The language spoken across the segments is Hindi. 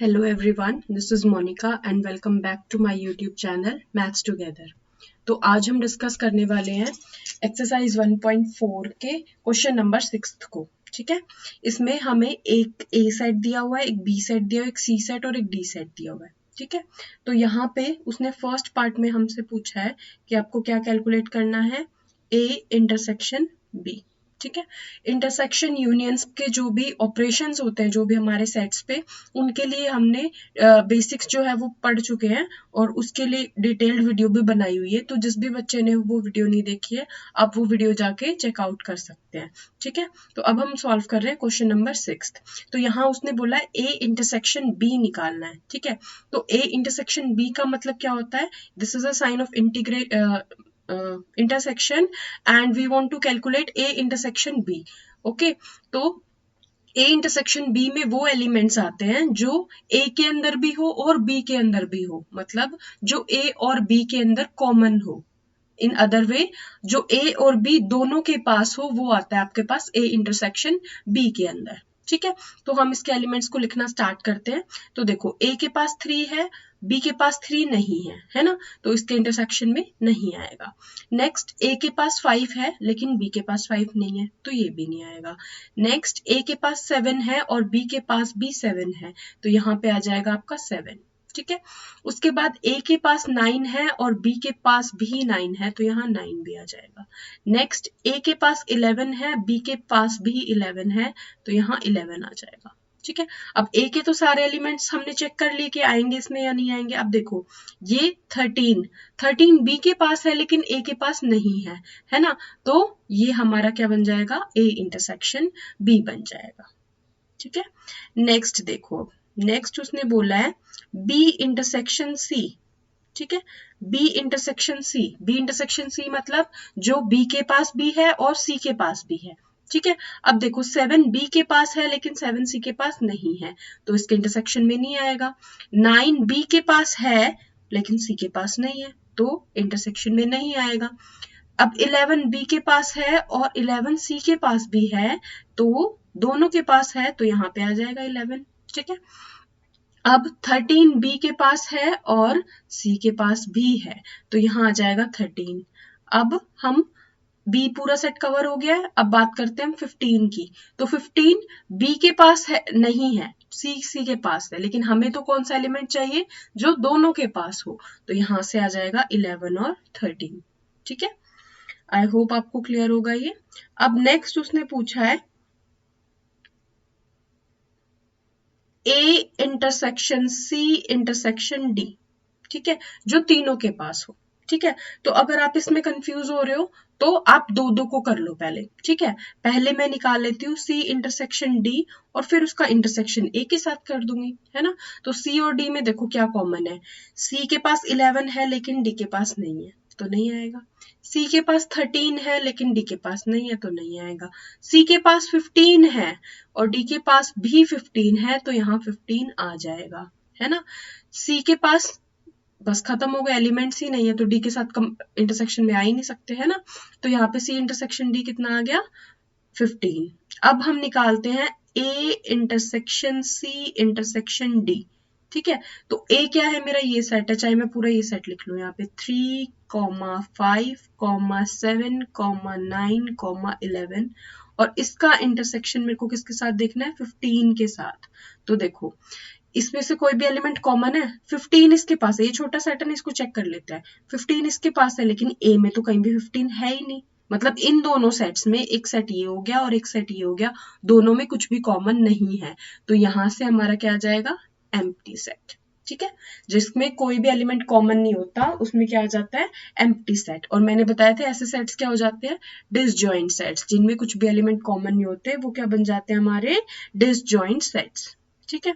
Hello everyone, this is Monica and welcome back to my YouTube channel Maths Together। तो आज हम डिस्कस करने वाले हैं एक्सरसाइज 1.4 के क्वेश्चन नंबर 6 को। ठीक है, इसमें हमें एक ए सेट दिया हुआ है, एक बी सेट दिया हुआ है, एक सी सेट और एक डी सेट दिया हुआ है। ठीक है, तो यहाँ पे उसने फर्स्ट पार्ट में हमसे पूछा है कि आपको क्या कैलकुलेट करना है, ए इंटरसेक्शन बी। ठीक है, इंटरसेक्शन यूनियंस के जो भी ऑपरेशंस होते हैं, जो भी हमारे सेट्स पे, उनके लिए हमने बेसिक्स जो है वो पढ़ चुके हैं और उसके लिए डिटेल्ड वीडियो भी बनाई हुई है। तो जिस भी बच्चे ने वो वीडियो नहीं देखी है, आप वो वीडियो जाके चेकआउट कर सकते हैं। ठीक है, तो अब हम सॉल्व कर रहे हैं क्वेश्चन नंबर 6। तो यहाँ उसने बोला है ए इंटरसेक्शन बी निकालना है। ठीक है, तो ए इंटरसेक्शन बी का मतलब क्या होता है, this is a sign of intersection and we want to calculate A intersection B। ओके, तो A intersection B में वो एलिमेंट्स आते हैं जो A के अंदर भी हो और B के अंदर भी हो, मतलब जो A और B के अंदर कॉमन हो। इन अदर वे जो A और B दोनों के पास हो वो आता है आपके पास A इंटरसेक्शन B के अंदर। ठीक है, तो हम इसके एलिमेंट्स को लिखना स्टार्ट करते हैं। तो देखो A के पास 3 है, B के पास 3 नहीं है ना, तो इसके इंटरसेक्शन में नहीं आएगा। नेक्स्ट A के पास 5 है लेकिन B के पास 5 नहीं है, तो ये भी नहीं आएगा। नेक्स्ट A के पास 7 है और B के पास भी 7 है, तो यहाँ पे आ जाएगा आपका 7। ठीक है, उसके बाद A के पास 9 है और B के पास भी 9 है, तो यहाँ 9 भी आ जाएगा। नेक्स्ट A के पास 11 है, B के पास भी 11 है, तो यहाँ 11 आ जाएगा। ठीक है, अब A के तो सारे एलिमेंट्स हमने चेक कर लिए कि आएंगे इसमें या नहीं आएंगे। अब देखो ये 13 B के पास है लेकिन A के पास नहीं है ना, तो ये हमारा क्या बन जाएगा, A इंटरसेक्शन B बन जाएगा। ठीक है, नेक्स्ट देखो, नेक्स्ट उसने बोला है B इंटरसेक्शन C। ठीक है, B इंटरसेक्शन C मतलब जो B के पास भी है और C के पास भी है। ठीक है, अब देखो 7 B के पास है लेकिन 7 C के पास नहीं है, तो इसके इंटरसेक्शन में नहीं आएगा। 9 B के पास है लेकिन C के पास नहीं है, तो इंटरसेक्शन में नहीं आएगा। अब 11 B के पास है और 11 C के पास भी है, तो दोनों के पास है, तो यहाँ पे आ जाएगा 11। ठीक है, अब 13 B के पास है और C के पास भी है, तो यहाँ आ जाएगा 13। अब हम B पूरा सेट कवर हो गया है, अब बात करते हैं हम 15 की। तो 15 B के पास है नहीं है, C के पास है, लेकिन हमें तो कौन सा एलिमेंट चाहिए जो दोनों के पास हो, तो यहाँ से आ जाएगा 11 और 13। ठीक है, आई होप आपको क्लियर होगा ये। अब नेक्स्ट उसने पूछा है A intersection C intersection D। ठीक है, जो तीनों के पास हो। ठीक है, तो अगर आप इसमें कंफ्यूज हो रहे हो तो आप दो दो को कर लो पहले। ठीक है, पहले मैं निकाल लेती हूँ C इंटरसेक्शन D और फिर उसका इंटरसेक्शन A के साथ कर दूंगी, है ना। तो C और D में देखो क्या कॉमन है, C के पास 11 है लेकिन D के पास नहीं है, तो नहीं आएगा। C के पास 13 है लेकिन D के पास नहीं है, तो नहीं आएगा। C के पास 15 है और D के पास भी 15 है, तो यहाँ 15 आ जाएगा, है ना। C के पास बस खत्म हो गया, एलिमेंट्स ही नहीं है, तो डी के साथ इंटरसेक्शन में आ ही नहीं सकते, है ना। तो यहाँ पे सी इंटरसेक्शन डी कितना आ गया, 15। अब हम निकालते हैं A intersection C intersection D. ठीक है, तो ए क्या है, मेरा ये सेट है, चाहे मैं पूरा ये सेट लिख लूं यहाँ पे 3, 5, 7, 9, 11, और इसका इंटरसेक्शन मेरे को किसके साथ देखना है, 15 के साथ। तो देखो इसमें से कोई भी एलिमेंट कॉमन है, 15 इसके पास है, ये छोटा सेट है ना, इसको चेक कर लेते हैं। 15 इसके पास है लेकिन ए में तो कहीं भी 15 है ही नहीं, मतलब इन दोनों सेट्स में एक सेट ये हो गया और एक सेट ये हो गया, दोनों में कुछ भी कॉमन नहीं है, तो यहाँ से हमारा क्या आ जाएगा, एम्प्टी सेट। ठीक है, जिसमें कोई भी एलिमेंट कॉमन नहीं होता उसमें क्या आ जाता है, एम्प्टी सेट। और मैंने बताया था ऐसे सेट्स क्या हो जाते हैं, डिसजॉइंट सेट्स, जिनमें कुछ भी एलिमेंट कॉमन नहीं होते, वो क्या बन जाते हैं, हमारे डिसजॉइंट सेट्स। ठीक है,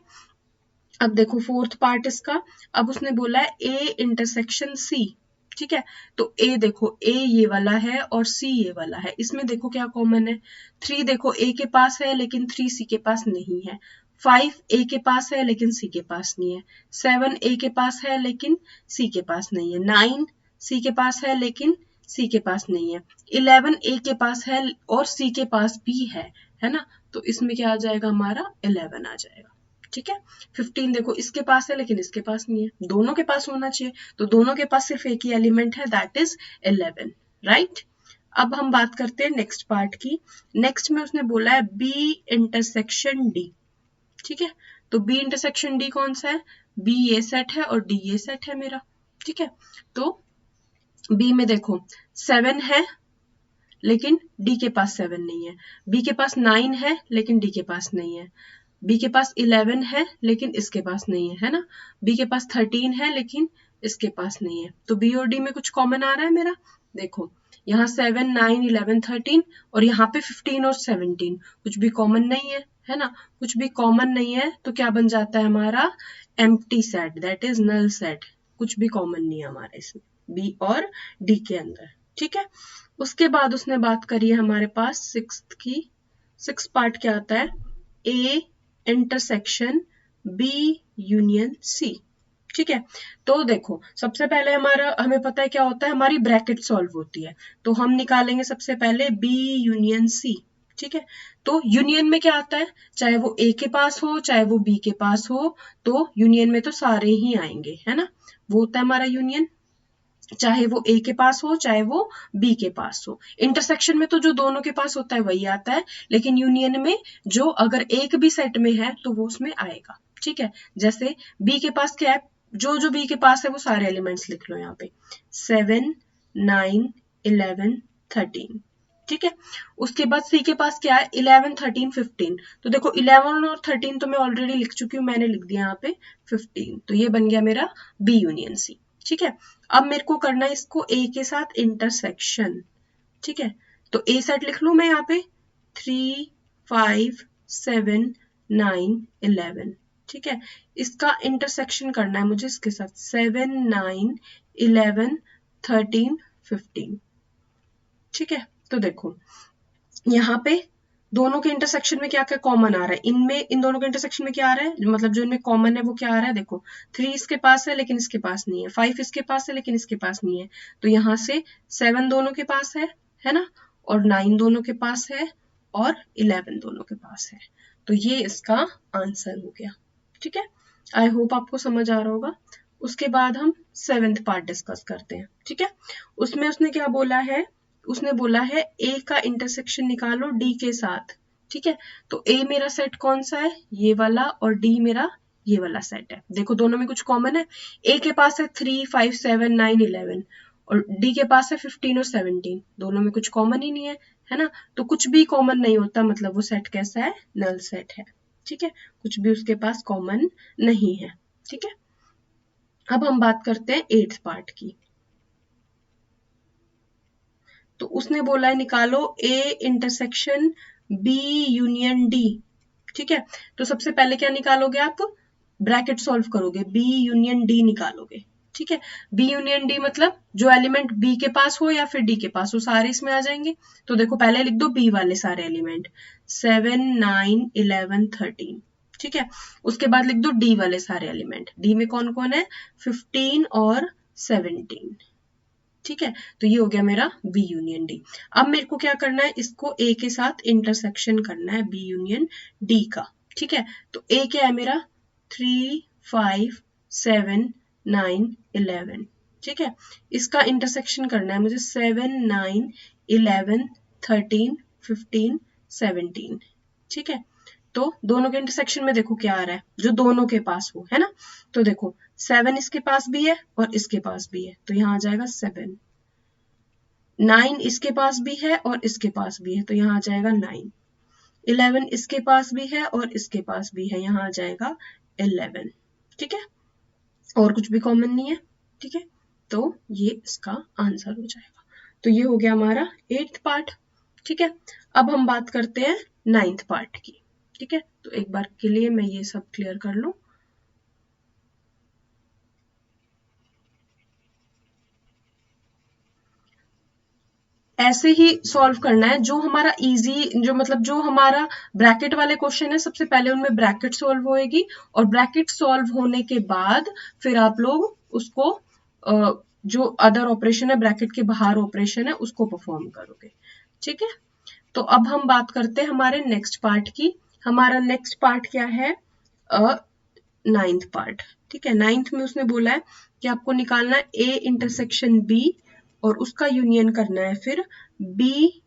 अब देखो फोर्थ पार्ट इसका, अब उसने बोला है ए इंटरसेक्शन सी। ठीक है, तो ए देखो, ए ये वाला है और सी ये वाला है, इसमें देखो क्या कॉमन है, 3 देखो ए के पास है लेकिन 3 सी के पास नहीं है, 5 ए के पास है लेकिन सी के पास नहीं है, 7 ए के पास है लेकिन सी के पास नहीं है, 9 सी के पास है लेकिन सी के पास नहीं है, 11 ए के पास है और सी के पास भी है ना। तो इसमें क्या आ जाएगा, हमारा 11 आ जाएगा। ठीक है। 15 देखो इसके पास है लेकिन इसके पास नहीं है, दोनों के पास होना चाहिए, तो दोनों के पास सिर्फ एक ही एलिमेंट है, दैट इज 11, राइट। अब हम बात करते हैं नेक्स्ट पार्ट की। नेक्स्ट में उसने बोला है बी इंटरसेक्शन डी, ठीक है। तो बी इंटरसेक्शन डी कौन सा है, बी ये सेट है और डी ये सेट है मेरा, ठीक है। तो बी में देखो 7 है लेकिन डी के पास 7 नहीं है, बी के पास 9 है लेकिन डी के पास नहीं है, बी के पास 11 है लेकिन इसके पास नहीं है ना, बी के पास 13 है लेकिन इसके पास नहीं है। तो बी और डी में कुछ कॉमन आ रहा है मेरा, देखो यहाँ 7, 9, 11, 13 और यहाँ पे 15 और 17 कुछ भी कॉमन नहीं है ना, कुछ भी कॉमन नहीं है तो क्या बन जाता है हमारा empty set, that is null set, कुछ भी कॉमन नहीं है हमारे इसमें बी और डी के अंदर, ठीक है। उसके बाद उसने बात करी है हमारे पास सिक्स्थ की, सिक्स्थ पार्ट क्या आता है, A intersection B union C, ठीक है। तो देखो सबसे पहले हमारा, हमें पता है क्या होता है, हमारी ब्रैकेट सॉल्व होती है, तो हम निकालेंगे सबसे पहले बी यूनियन सी, ठीक है। तो यूनियन में क्या आता है, चाहे वो ए के पास हो चाहे वो बी के पास हो, तो यूनियन में तो सारे ही आएंगे, है ना, वो होता है हमारा यूनियन, चाहे वो ए के पास हो चाहे वो बी के पास हो। इंटरसेक्शन में तो जो दोनों के पास होता है वही आता है, लेकिन यूनियन में जो अगर एक भी सेट में है तो वो उसमें आएगा, ठीक है। जैसे बी के पास क्या है, जो जो बी के पास है वो सारे एलिमेंट्स लिख लो यहाँ पे, 7, 9, 11, 13, ठीक है। उसके बाद सी के पास क्या है, 11, 13, 15, तो देखो 11 और 13 तो मैं ऑलरेडी लिख चुकी हूँ, मैंने लिख दिया यहाँ पे 15, तो ये बन गया मेरा बी यूनियन सी, ठीक है। अब मेरे को करना है इसको ए के साथ इंटरसेक्शन, ठीक है। तो ए सेट लिख लू मैं यहाँ पे 3, 5, 7, 9, 11, ठीक है। इसका इंटरसेक्शन करना है मुझे इसके साथ 7, 9, 11, 13, 15, ठीक है। तो देखो यहाँ पे दोनों के इंटरसेक्शन में क्या क्या कॉमन आ रहा है, इनमें इन दोनों के इंटरसेक्शन में क्या आ रहा है, मतलब जो इनमें कॉमन है वो क्या आ रहा है, देखो 3 इसके पास है लेकिन इसके पास नहीं है, 5 इसके पास है लेकिन इसके पास नहीं है, तो यहाँ से 7 दोनों के पास है ना, और 9 दोनों के पास है और 11 दोनों के पास है, तो ये इसका आंसर हो गया, ठीक है। आई होप आपको समझ आ रहा होगा। उसके बाद हम 7th पार्ट डिस्कस करते हैं, ठीक है। उसमें उसने क्या बोला है, उसने बोला है ए का इंटरसेक्शन निकालो डी के साथ, ठीक है। तो ए मेरा सेट कौन सा है, ये वाला, और डी मेरा ये वाला सेट है। देखो दोनों में कुछ कॉमन है, ए के पास है 3, 5, 7, 9, 11 और डी के पास है 15 और 17, दोनों में कुछ कॉमन ही नहीं है ना, तो कुछ भी कॉमन नहीं होता, मतलब वो सेट कैसा है, नल सेट है, ठीक है, कुछ भी उसके पास कॉमन नहीं है, ठीक है। अब हम बात करते हैं 8th पार्ट की। तो उसने बोला है निकालो A intersection B union D, ठीक है। तो सबसे पहले क्या निकालोगे आप, ब्रैकेट सॉल्व करोगे, बी यूनियन डी निकालोगे, ठीक है। बी यूनियन डी मतलब जो एलिमेंट बी के पास हो या फिर डी के पास हो सारे इसमें आ जाएंगे। तो देखो पहले लिख दो बी वाले सारे एलिमेंट 7, 9, 11, 13, ठीक है। उसके बाद लिख दो डी वाले सारे एलिमेंट, डी में कौन कौन है, 15 और 17, ठीक है। तो ये हो गया मेरा बी यूनियन डी। अब मेरे को क्या करना है, इसको ए के साथ इंटरसेक्शन करना है बी यूनियन डी का, ठीक है। तो ए क्या है मेरा 3, 5, 7, 9, 11, ठीक है। इसका इंटरसेक्शन करना है मुझे 7, 9, 11, 13, 15, 17, ठीक है। तो दोनों के इंटरसेक्शन में देखो क्या आ रहा है, जो दोनों के पास हो, है ना। तो देखो 7 इसके पास भी है और इसके पास भी है, तो यहाँ आ जाएगा 7, 9 इसके पास भी है और इसके पास भी है, तो यहाँ आ जाएगा 9, 11 इसके पास भी है और इसके पास भी है, यहाँ आ जाएगा 11, ठीक है। और कुछ भी कॉमन नहीं है, ठीक है। तो ये इसका आंसर हो जाएगा। तो ये हो गया हमारा 8th पार्ट, ठीक है। अब हम बात करते हैं 9th पार्ट की, ठीक है। तो एक बार के लिए मैं ये सब क्लियर कर लूं। ऐसे ही सॉल्व करना है, जो हमारा इजी, जो मतलब जो हमारा ब्रैकेट वाले क्वेश्चन है सबसे पहले उनमें ब्रैकेट सॉल्व होएगी, और ब्रैकेट सॉल्व होने के बाद फिर आप लोग उसको जो अदर ऑपरेशन है, ब्रैकेट के बाहर ऑपरेशन है, उसको परफॉर्म करोगे, ठीक है। तो अब हम बात करते हैं हमारे नेक्स्ट पार्ट की। हमारा नेक्स्ट पार्ट क्या है, नाइन्थ पार्ट। ठीक है, नाइन्थ में उसने बोला है कि आपको निकालना है ए इंटरसेक्शन बी और उसका यूनियन करना है फिर बी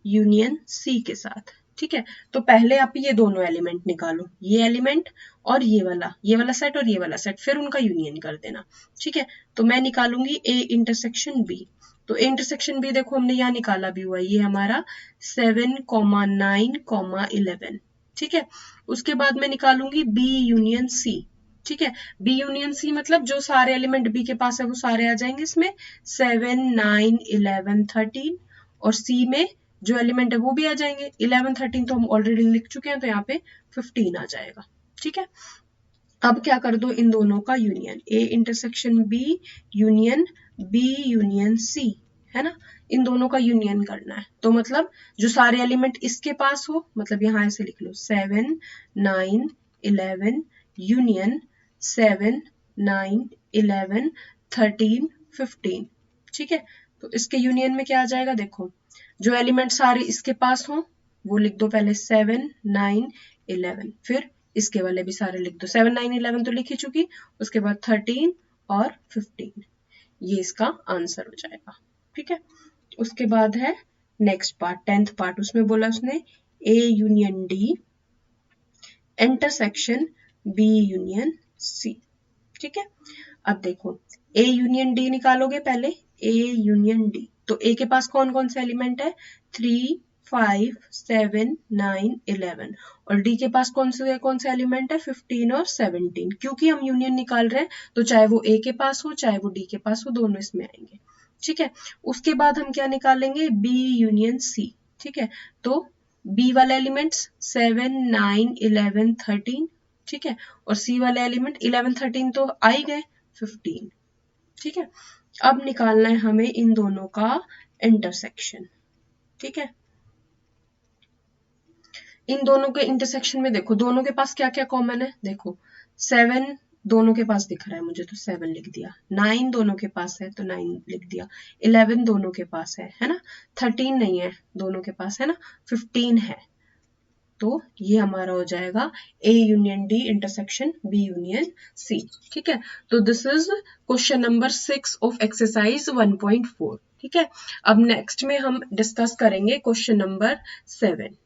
यूनियन सी के साथ। ठीक है, तो पहले आप ये दोनों एलिमेंट निकालो, ये एलिमेंट और ये वाला सेट और ये वाला सेट, फिर उनका यूनियन कर देना। ठीक है, तो मैं निकालूंगी ए इंटरसेक्शन बी। तो ए इंटरसेक्शन बी देखो हमने यहाँ निकाला भी हुआ है, ये हमारा 7,9,11। ठीक है, उसके बाद मैं निकालूंगी बी यूनियन सी। ठीक है, बी यूनियन सी मतलब जो सारे एलिमेंट बी के पास है वो सारे आ जाएंगे इसमें, 7, 9, 11, 13, और सी में जो एलिमेंट है वो भी आ जाएंगे। 11, 13 तो हम ऑलरेडी लिख चुके हैं, तो यहाँ पे 15 आ जाएगा। ठीक है, अब क्या कर दो इन दोनों का union, A intersection B union B union C, है ना, इन दोनों का यूनियन करना है। तो मतलब जो सारे एलिमेंट इसके पास हो, मतलब यहाँ ऐसे लिख लो 7, 9, 11 यूनियन 7, 9, 11, 13, 15। ठीक है, तो इसके यूनियन में क्या आ जाएगा, देखो जो एलिमेंट सारे इसके पास हो वो लिख दो पहले 7, 9, 11, फिर इसके वाले भी सारे लिख दो, 7, 9, 11 तो लिख ही चुकी, उसके बाद 13 और 15, ये इसका आंसर हो जाएगा। ठीक है, उसके बाद है नेक्स्ट पार्ट, 10th पार्ट। उसमें बोला उसने A union D intersection B union C. ठीक है, अब देखो ए यूनियन डी निकालोगे पहले, ए यूनियन डी, तो ए के पास कौन कौन से एलिमेंट है, 3, 5, 7, 9, 11, और डी के पास कौन से एलिमेंट है, 15 और 17। क्योंकि हम यूनियन निकाल रहे हैं तो चाहे वो ए के पास हो चाहे वो डी के पास हो, दोनों इसमें आएंगे। ठीक है, उसके बाद हम क्या निकालेंगे, बी यूनियन सी। ठीक है, तो बी वाला एलिमेंट्स 7, 9, 11, 13। ठीक है, और सी वाले एलिमेंट 11, 13 तो आ ही गए, 15। ठीक है, अब निकालना है हमें इन दोनों का इंटरसेक्शन। ठीक है, इन दोनों के इंटरसेक्शन में देखो दोनों के पास क्या क्या कॉमन है, देखो 7 दोनों के पास दिख रहा है मुझे तो 7 लिख दिया, 9 दोनों के पास है तो 9 लिख दिया, 11 दोनों के पास है ना, 13 नहीं है दोनों के पास, है ना, 15 है। तो ये हमारा हो जाएगा A union D intersection B union C. ठीक है, तो this is question number 6 of exercise 1.4। ठीक है, अब नेक्स्ट में हम डिस्कस करेंगे क्वेश्चन नंबर 7।